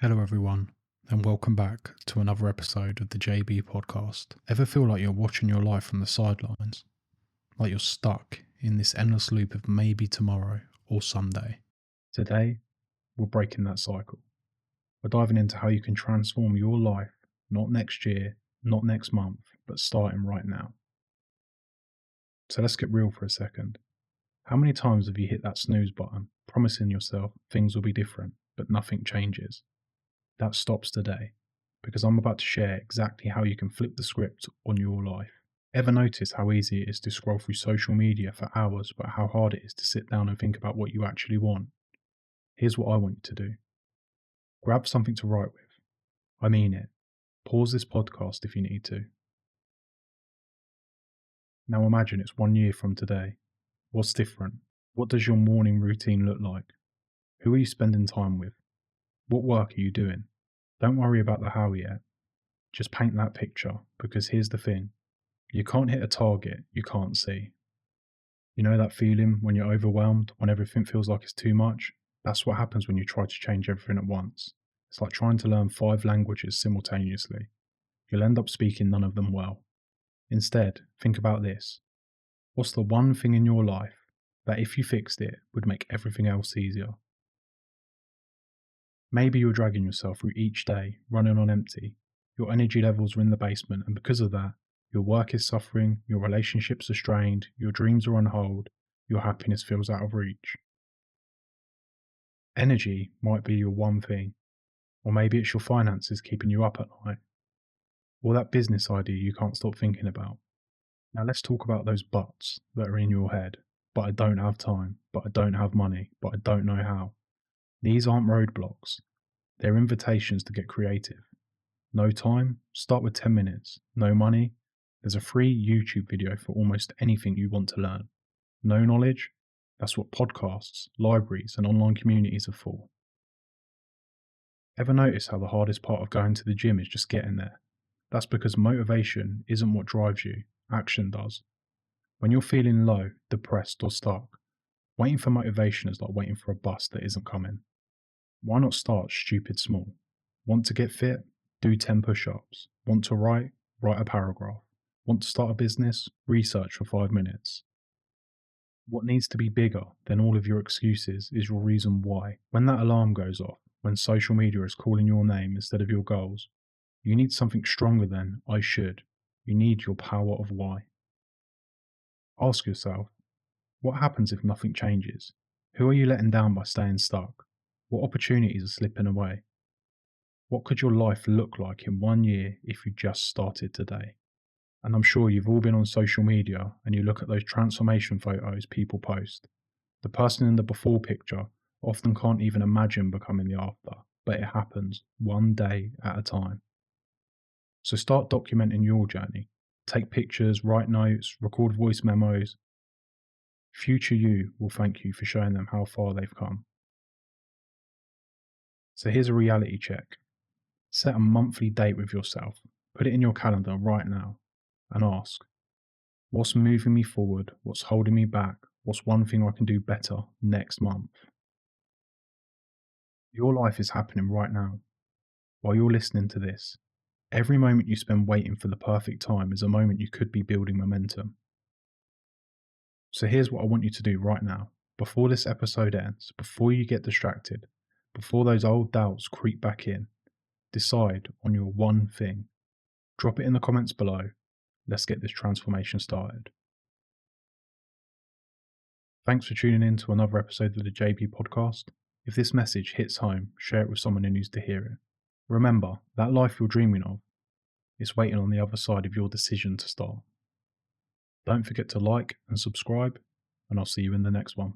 Hello, everyone, and welcome back to another episode of the JB podcast. Ever feel like you're watching your life from the sidelines? Like you're stuck in this endless loop of maybe tomorrow or someday? Today, we're breaking that cycle. We're diving into how you can transform your life, not next year, not next month, but starting right now. So let's get real for a second. How many times have you hit that snooze button, promising yourself things will be different, but nothing changes? That stops today, because I'm about to share exactly how you can flip the script on your life. Ever notice how easy it is to scroll through social media for hours, but how hard it is to sit down and think about what you actually want? Here's what I want you to do. Grab something to write with. I mean it. Pause this podcast if you need to. Now imagine it's 1 year from today. What's different? What does your morning routine look like? Who are you spending time with? What work are you doing? Don't worry about the how yet. Just paint that picture, because here's the thing. You can't hit a target you can't see. You know that feeling when you're overwhelmed, when everything feels like it's too much? That's what happens when you try to change everything at once. It's like trying to learn 5 languages simultaneously. You'll end up speaking none of them well. Instead, think about this. What's the one thing in your life that, if you fixed it, would make everything else easier? Maybe you're dragging yourself through each day, running on empty. Your energy levels are in the basement, and because of that, your work is suffering, your relationships are strained, your dreams are on hold, your happiness feels out of reach. Energy might be your one thing, or maybe it's your finances keeping you up at night, or that business idea you can't stop thinking about. Now let's talk about those buts that are in your head. But I don't have time, but I don't have money, but I don't know how. These aren't roadblocks, they're invitations to get creative. No time? Start with 10 minutes. No money? There's a free YouTube video for almost anything you want to learn. No knowledge? That's what podcasts, libraries, and online communities are for. Ever notice how the hardest part of going to the gym is just getting there? That's because motivation isn't what drives you, action does. When you're feeling low, depressed, or stuck, waiting for motivation is like waiting for a bus that isn't coming. Why not start stupid small? Want to get fit? Do 10 push ups. Want to write? Write a paragraph. Want to start a business? Research for 5 minutes. What needs to be bigger than all of your excuses is your reason why. When that alarm goes off, when social media is calling your name instead of your goals, you need something stronger than I should. You need your power of why. Ask yourself, what happens if nothing changes? Who are you letting down by staying stuck? What opportunities are slipping away? What could your life look like in 1 year if you just started today? And I'm sure you've all been on social media and you look at those transformation photos people post. The person in the before picture often can't even imagine becoming the after, but it happens 1 day at a time. So start documenting your journey. Take pictures, write notes, record voice memos. Future you will thank you for showing them how far they've come. So here's a reality check. Set a monthly date with yourself. Put it in your calendar right now and ask, what's moving me forward? What's holding me back? What's one thing I can do better next month? Your life is happening right now. While you're listening to this, every moment you spend waiting for the perfect time is a moment you could be building momentum. So here's what I want you to do right now. Before this episode ends, before you get distracted, before those old doubts creep back in, decide on your one thing. Drop it in the comments below. Let's get this transformation started. Thanks for tuning in to another episode of the JB podcast. If this message hits home, share it with someone who needs to hear it. Remember, that life you're dreaming of is waiting on the other side of your decision to start. Don't forget to like and subscribe, and I'll see you in the next one.